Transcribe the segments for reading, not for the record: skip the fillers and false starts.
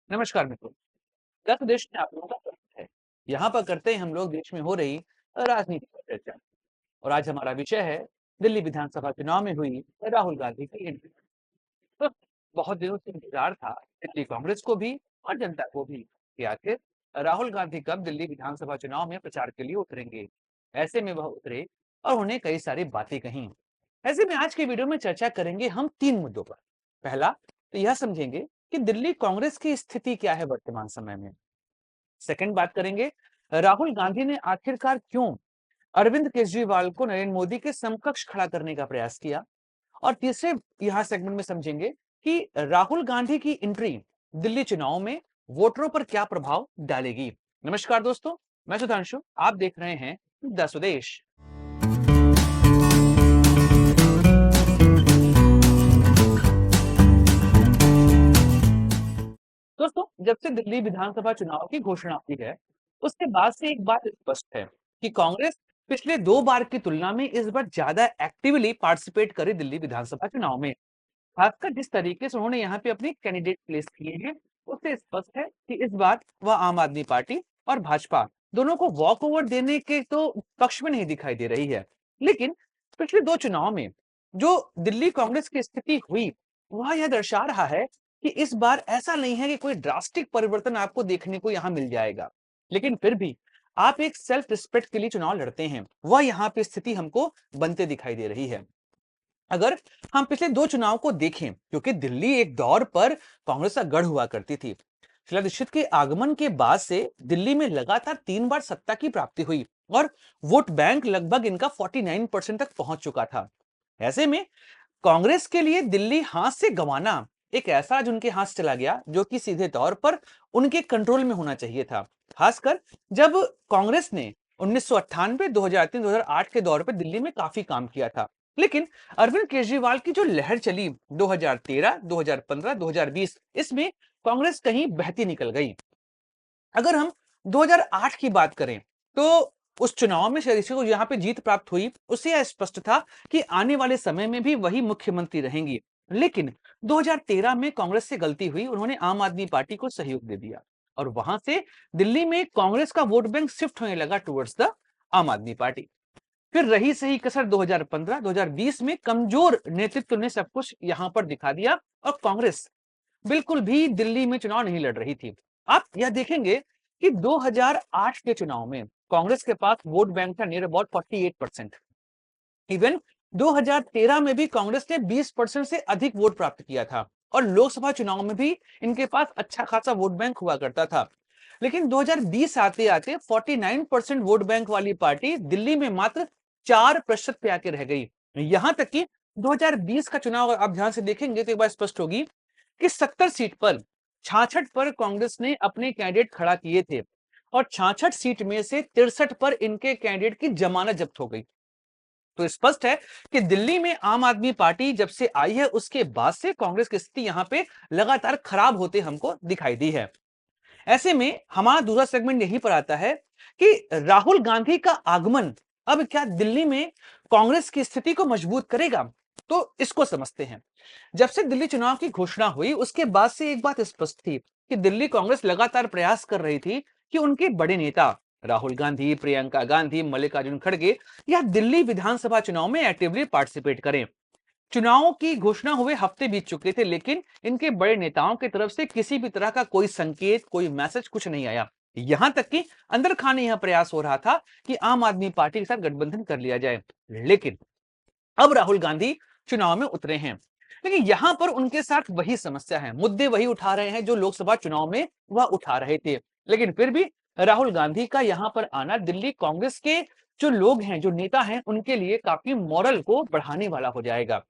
नमस्कार मित्रों। दस देश में आप लोगों का स्वागत है। यहाँ पर करते हैं हम लोग देश में हो रही राजनीति पर चर्चा। और आज हमारा विषय है दिल्ली विधानसभा चुनाव में हुई राहुल गांधी की एंट्री। तो बहुत दिनों से इंतजार था दिल्ली कांग्रेस को भी और जनता को भी कि आखिर राहुल गांधी कब दिल्ली विधानसभा चुनाव में प्रचार के लिए उतरेंगे। ऐसे में वह उतरे और उन्हें कई सारी बातें कही। ऐसे में आज के वीडियो में चर्चा करेंगे हम तीन मुद्दों पर। पहला तो यह समझेंगे कि दिल्ली कांग्रेस की स्थिति क्या है वर्तमान समय में। सेकंड बात करेंगे राहुल गांधी ने आखिरकार क्यों अरविंद केजरीवाल को नरेंद्र मोदी के समकक्ष खड़ा करने का प्रयास किया। और तीसरे यहाँ सेगमेंट में समझेंगे कि राहुल गांधी की एंट्री दिल्ली चुनाव में वोटरों पर क्या प्रभाव डालेगी। नमस्कार दोस्तों, मैं सुधांशु, आप देख रहे हैं द स्वदेश। दोस्तों, जब से दिल्ली विधानसभा चुनाव की घोषणा हुई है, उसके बाद से एक बात स्पष्ट है कि कांग्रेस पिछले दो बार की तुलना में इस बार ज्यादा एक्टिवली पार्टिसिपेट करे दिल्ली विधानसभा चुनाव में। खासकर जिस तरीके से उन्होंने यहाँ पे अपने कैंडिडेट प्लेस किए हैं, उससे स्पष्ट है कि इस बार वह आम आदमी पार्टी और भाजपा दोनों को वॉक ओवर देने के तो पक्ष में नहीं दिखाई दे रही है। लेकिन पिछले दो चुनाव में जो दिल्ली कांग्रेस की स्थिति हुई, वह यह दर्शा रहा है कि इस बार ऐसा नहीं है कि कोई ड्रास्टिक परिवर्तन आपको देखने को यहाँ मिल जाएगा। लेकिन फिर भी आप एक सेल्फ रिस्पेक्ट के लिए चुनाव लड़ते हैं, वह यहाँ पे स्थिति हमको बनते दिखाई दे रही है। अगर हम पिछले दो चुनाव को देखें, क्योंकि दिल्ली एक दौर पर कांग्रेस का गढ़ हुआ करती थी। शीला दीक्षित के आगमन के बाद से दिल्ली में लगातार तीन बार सत्ता की प्राप्ति हुई और वोट बैंक लगभग इनका 49% तक पहुंच चुका था। ऐसे में कांग्रेस के लिए दिल्ली हाथ से गंवाना एक ऐसा आज उनके हाथ से चला गया जो कि सीधे तौर पर उनके कंट्रोल में होना चाहिए था। खासकर जब कांग्रेस ने 1998, 2003, 2008 के दौर पर दिल्ली में काफी काम किया था। लेकिन अरविंद केजरीवाल की जो लहर चली 2013, 2015, 2020, इसमें कांग्रेस कहीं बहती निकल गई। अगर हम 2008 की बात करें तो उस चुनाव में शरीफ को यहाँ पे जीत प्राप्त हुई, उससे यह स्पष्ट था कि आने वाले समय में भी वही मुख्यमंत्री रहेंगी। लेकिन 2013 में कांग्रेस से गलती हुई, उन्होंने आम आदमी पार्टी को सहयोग दे दिया और वहां से दिल्ली में कांग्रेस का वोट बैंक शिफ्ट होने लगा टुवर्ड्स द आम आदमी पार्टी। फिर रही सही कसर 2015, 2020 में कमजोर नेतृत्व ने सब कुछ यहां पर दिखा दिया और कांग्रेस बिल्कुल भी दिल्ली में चुनाव नहीं लड़ रही थी। आप यह देखेंगे कि 2008 के चुनाव में कांग्रेस के पास वोट बैंक था नियर अबाउट 48%। इवन 2013 में भी कांग्रेस ने 20% से अधिक वोट प्राप्त किया था और लोकसभा चुनाव में भी इनके पास अच्छा खासा वोट बैंक हुआ करता था। लेकिन 2020 आते आते 49% वोट बैंक वाली पार्टी दिल्ली में मात्र 4% पे आके रह गई। यहां तक कि 2020 का चुनाव आप ध्यान से देखेंगे तो एक बात स्पष्ट होगी कि 70 सीट पर 66 पर कांग्रेस ने अपने कैंडिडेट खड़ा किए थे और 66 सीट में से 63 पर इनके कैंडिडेट की जमानत जब्त हो गई। तो स्पष्ट है कि दिल्ली में आम आदमी पार्टी जब से आई है, उसके बाद से कांग्रेस की स्थिति यहां पे लगातार खराब होते हमको दिखाई दी है। ऐसे में हमारा दूसरा सेगमेंट यहीं पर आता है कि राहुल गांधी का आगमन अब क्या दिल्ली में कांग्रेस की स्थिति को मजबूत करेगा। तो इसको समझते हैं। जब से दिल्ली चुनाव की घोषणा हुई, उसके बाद से एक बात स्पष्ट थी कि दिल्ली कांग्रेस लगातार प्रयास कर रही थी कि उनके बड़े नेता राहुल गांधी, प्रियंका गांधी, मल्लिकार्जुन खड़गे या दिल्ली विधानसभा चुनाव में एक्टिवली पार्टिसिपेट करें। चुनाव की घोषणा हुए हफ्ते बीत चुके थे, लेकिन इनके बड़े नेताओं की तरफ से किसी भी तरह का कोई संकेत, कोई मैसेज कुछ नहीं आया। यहां तक कि अंदर खाने यह प्रयास हो रहा था कि आम आदमी पार्टी के साथ गठबंधन कर लिया जाए। लेकिन अब राहुल गांधी चुनाव में उतरे हैं, लेकिन यहां पर उनके साथ वही समस्या है, मुद्दे वही उठा रहे हैं जो लोकसभा चुनाव में वह उठा रहे थे। लेकिन फिर भी राहुल गांधी का यहां पर आना दिल्ली कांग्रेस के जो लोग हैं, जो नेता हैं, उनके लिए काफी मॉरल को बढ़ाने वाला हो जाएगा।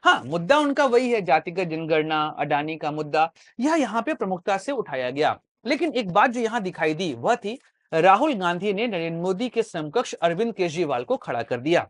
हाँ, मुद्दा उनका वही है, जातिगत जनगणना, अडानी का मुद्दा, यह यहाँ पे प्रमुखता से उठाया गया। लेकिन एक बात जो यहाँ दिखाई दी वह थी राहुल गांधी ने नरेंद्र मोदी के समकक्ष अरविंद केजरीवाल को खड़ा कर दिया।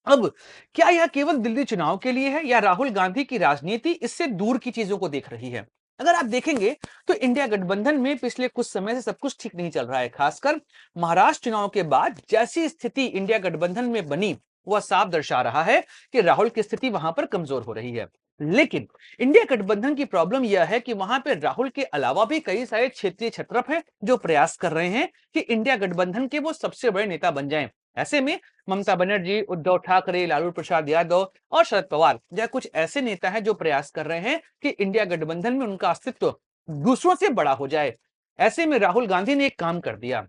अब क्या यह केवल दिल्ली चुनाव के लिए है या राहुल गांधी की राजनीति इससे दूर की चीजों को देख रही है। अगर आप देखेंगे तो इंडिया गठबंधन में पिछले कुछ समय से सब कुछ ठीक नहीं चल रहा है। खासकर महाराष्ट्र चुनाव के बाद जैसी स्थिति इंडिया गठबंधन में बनी, वह साफ दर्शा रहा है कि राहुल की स्थिति वहां पर कमजोर हो रही है। लेकिन इंडिया गठबंधन की प्रॉब्लम यह है कि वहां पे राहुल के अलावा भी कई सारे क्षेत्रीय छत्रप हैं जो प्रयास कर रहे हैं कि इंडिया गठबंधन के वो सबसे बड़े नेता बन जाएं। ऐसे में ममता बनर्जी, उद्धव ठाकरे, लालू प्रसाद यादव और शरद पवार या कुछ ऐसे नेता हैं जो प्रयास कर रहे हैं कि इंडिया गठबंधन में उनका अस्तित्व दूसरों से बड़ा हो जाए। ऐसे में राहुल गांधी ने एक काम कर दिया,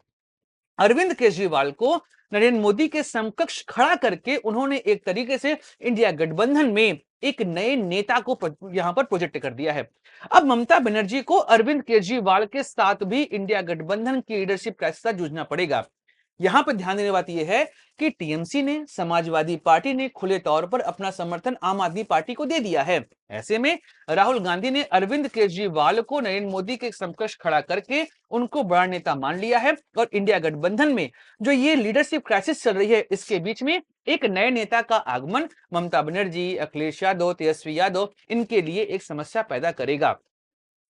अरविंद केजरीवाल को नरेंद्र मोदी के समकक्ष खड़ा करके उन्होंने एक तरीके से इंडिया गठबंधन में एक नए नेता को यहां पर प्रोजेक्ट कर दिया है। अब ममता बनर्जी को अरविंद केजरीवाल के साथ भी इंडिया गठबंधन की लीडरशिप के साथ जूझना पड़ेगा। यहां पर ध्यान देने बात यह है कि टीएमसी ने, समाजवादी पार्टी ने खुले तौर पर अपना समर्थन आम आदमी पार्टी को दे दिया है। ऐसे में राहुल गांधी ने अरविंद केजरीवाल को नरेंद्र मोदी के समकक्ष खड़ा करके उनको बड़ा नेता मान लिया है और इंडिया गठबंधन में जो ये लीडरशिप क्राइसिस चल रही है इसके बीच में एक नए नेता का आगमन ममता बनर्जी, अखिलेश यादव, तेजस्वी यादव इनके लिए एक समस्या पैदा करेगा।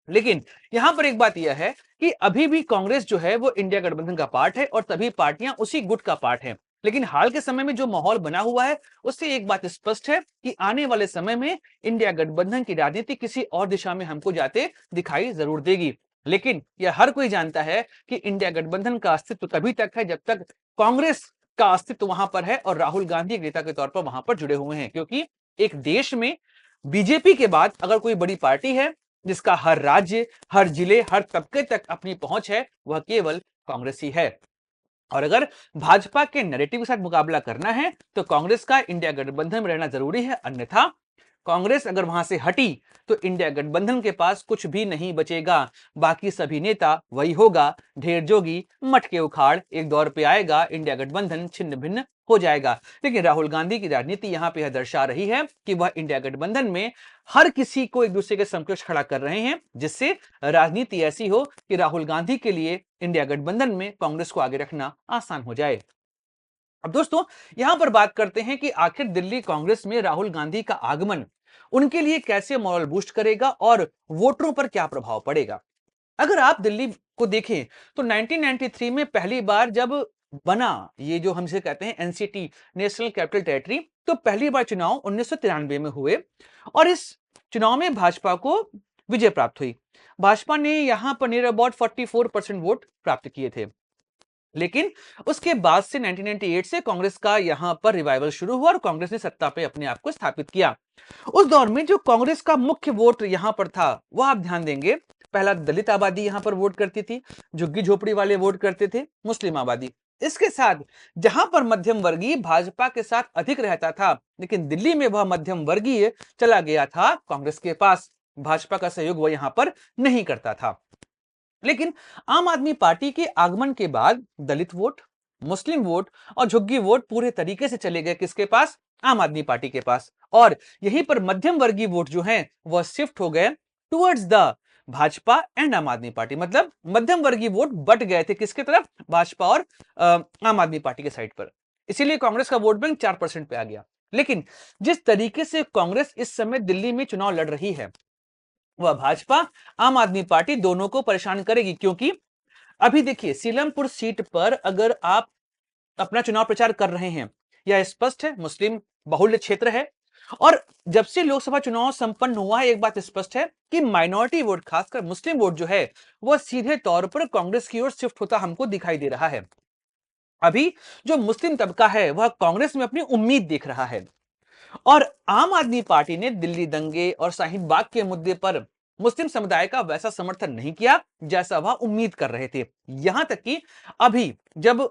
लेकिन यहां पर एक बात यह है कि अभी भी कांग्रेस जो है वो इंडिया गठबंधन का पार्ट है और सभी पार्टियां उसी गुट का पार्ट है। लेकिन हाल के समय में जो माहौल बना हुआ है उससे एक बात स्पष्ट है कि आने वाले समय में इंडिया गठबंधन की राजनीति किसी और दिशा में हमको जाते दिखाई जरूर देगी। लेकिन यह हर कोई जानता है कि इंडिया गठबंधन का अस्तित्व तभी तक है जब तक कांग्रेस का अस्तित्व वहां पर है और राहुल गांधी एक नेता के तौर पर वहां पर जुड़े हुए हैं, क्योंकि एक देश में बीजेपी के बाद अगर कोई बड़ी पार्टी है जिसका हर राज्य, हर जिले, हर तबके तक अपनी पहुंच है, वह केवल कांग्रेस ही है। और अगर भाजपा के नैरेटिव के साथ मुकाबला करना है तो कांग्रेस का इंडिया गठबंधन में रहना जरूरी है, अन्यथा कांग्रेस अगर वहां से हटी तो इंडिया गठबंधन के पास कुछ भी नहीं बचेगा। बाकी सभी नेता वही होगा, ढेर जोगी मटके उखाड़, एक दौर पे आएगा, इंडिया गठबंधन छिन्न भिन्न हो जाएगा। लेकिन राहुल गांधी की राजनीति यहां पे दर्शा रही है कि वह इंडिया गठबंधन में हर किसी को एक दूसरे के समकक्ष खड़ा कर रहे हैं, जिससे राजनीति ऐसी हो कि राहुल गांधी के लिए इंडिया गठबंधन में कांग्रेस को आगे रखना आसान हो जाए। अब दोस्तों यहां पर बात करते हैं कि आखिर दिल्ली कांग्रेस में राहुल गांधी का आगमन उनके लिए कैसे मॉरल बूस्ट करेगा और वोटरों पर क्या प्रभाव पड़ेगा। अगर आप दिल्ली को देखें तो 1993 में पहली बार जब बना ये जो हमसे कहते हैं एनसीटी, नेशनल कैपिटल टेरिटरी, तो पहली बार चुनाव 1993 में हुए और इस चुनाव में भाजपा को विजय प्राप्त हुई। भाजपा ने यहां पर नियर अबाउट 44% वोट प्राप्त किए थे। लेकिन उसके बाद से 1998 से कांग्रेस का यहां पर रिवाइवल शुरू हुआ और कांग्रेस ने सत्ता पे अपने आप को स्थापित किया। उस दौर में जो कांग्रेस का मुख्य वोट यहां पर था वह आप ध्यान देंगे, पहला दलित आबादी यहां पर वोट करती थी, झुग्गी झोपड़ी वाले वोट करते थे, मुस्लिम आबादी। इसके साथ जहां पर मध्यम वर्गीय भाजपा के साथ अधिक रहता था, लेकिन दिल्ली में वह मध्यम वर्गीय चला गया था कांग्रेस के पास, भाजपा का सहयोग वह यहां पर नहीं करता था। लेकिन आम आदमी पार्टी के आगमन के बाद दलित वोट, मुस्लिम वोट और झुग्गी वोट पूरे तरीके से चले गए किसके पास? आम आदमी पार्टी के पास। और यहीं पर मध्यम वर्गीय वोट जो हैं वह शिफ्ट हो गए टुवर्ड्स द भाजपा एंड आम आदमी पार्टी। मतलब मध्यम वर्गीय वोट बट गए थे किसके तरफ? भाजपा और आम आदमी पार्टी के साइड पर। इसीलिए कांग्रेस का वोट बैंक 4% पे आ गया। लेकिन जिस तरीके से कांग्रेस इस समय दिल्ली में चुनाव लड़ रही है वह भाजपा, आम आदमी पार्टी दोनों को परेशान करेगी, क्योंकि अभी देखिए सीलमपुर सीट पर अगर आप अपना चुनाव प्रचार कर रहे हैं, यह स्पष्ट है मुस्लिम बहुल्य क्षेत्र है और जब से लोकसभा चुनाव संपन्न हुआ है एक बात स्पष्ट है कि माइनॉरिटी वोट, खासकर मुस्लिम वोट जो है वह सीधे तौर पर कांग्रेस की ओर शिफ्ट होता हमको दिखाई दे रहा है। अभी जो मुस्लिम तबका है वह कांग्रेस में अपनी उम्मीद देख रहा है और आम आदमी पार्टी ने दिल्ली दंगे और शाहीन बाग के मुद्दे पर मुस्लिम समुदाय का वैसा समर्थन नहीं किया जैसा वह उम्मीद कर रहे थे। यहां तक कि अभी जब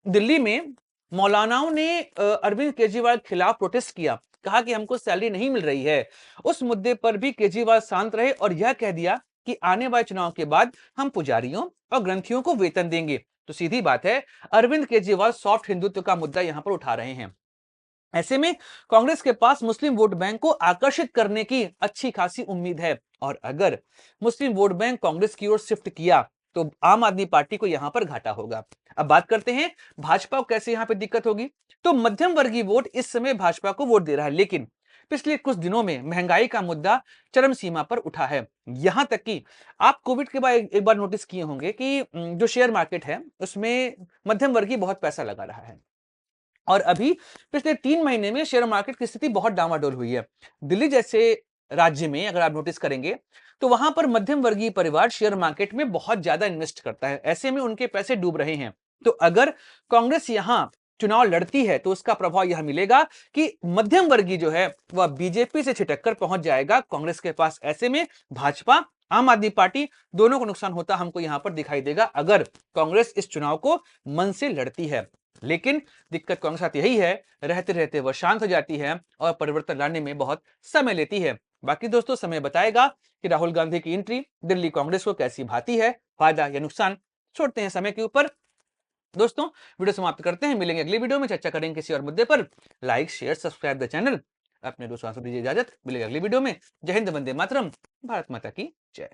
दिल्ली में मौलानाओं ने अरविंद केजरीवाल के खिलाफ प्रोटेस्ट किया, कहा कि हमको सैलरी नहीं मिल रही है, उस मुद्दे पर भी केजरीवाल शांत रहे और यह कह दिया कि आने वाले चुनाव के बाद हम पुजारियों और ग्रंथियों को वेतन देंगे। तो सीधी बात है अरविंद केजरीवाल सॉफ्ट हिंदुत्व का मुद्दा यहां पर उठा रहे हैं। ऐसे में कांग्रेस के पास मुस्लिम वोट बैंक को आकर्षित करने की अच्छी खासी उम्मीद है और अगर मुस्लिम वोट बैंक कांग्रेस की ओर शिफ्ट किया तो आम आदमी पार्टी को यहां पर घाटा होगा। अब बात करते हैं भाजपा को कैसे यहां पर दिक्कत होगी। तो मध्यम वर्गीय वोट इस समय भाजपा को वोट दे रहा है, लेकिन पिछले कुछ दिनों में महंगाई का मुद्दा चरम सीमा पर उठा है। यहां तक कि आप कोविड के बाद एक बार नोटिस किए होंगे कि जो शेयर मार्केट है उसमें मध्यम वर्गीय बहुत पैसा लगा रहा है और अभी पिछले 3 महीने में शेयर मार्केट की स्थिति बहुत डामाडोल हुई है। दिल्ली जैसे राज्य में अगर आप नोटिस करेंगे, तो वहां पर मध्यम वर्गीय परिवार शेयर मार्केट में बहुत ज्यादा इन्वेस्ट करता है। ऐसे में उनके पैसे डूब रहे हैं। तो अगर कांग्रेस यहां चुनाव लड़ती है, तो उसका प्रभाव यह मिलेगा कि मध्यम वर्गीय जो है वह बीजेपी से छिटक कर पहुंच जाएगा कांग्रेस के पास। ऐसे में भाजपा, आम आदमी पार्टी दोनों को नुकसान होता हमको यहां पर दिखाई देगा, अगर कांग्रेस इस चुनाव को मन से लड़ती है। लेकिन दिक्कत कांग्रेस के साथ यही है, रहते रहते वह शांत हो जाती है और परिवर्तन लाने में बहुत समय लेती है। बाकी दोस्तों समय बताएगा कि राहुल गांधी की एंट्री दिल्ली कांग्रेस को कैसी भाती है, फायदा या नुकसान, छोड़ते हैं समय के ऊपर। दोस्तों वीडियो समाप्त करते हैं, मिलेंगे अगली वीडियो में, चर्चा करेंगे किसी और मुद्दे पर। Like share subscribe the channel. अपने दोस्तों को दीजिए इजाजत, मिलेंगे अगली वीडियो में। जय हिंद, वंदे मातरम, भारत माता की जय।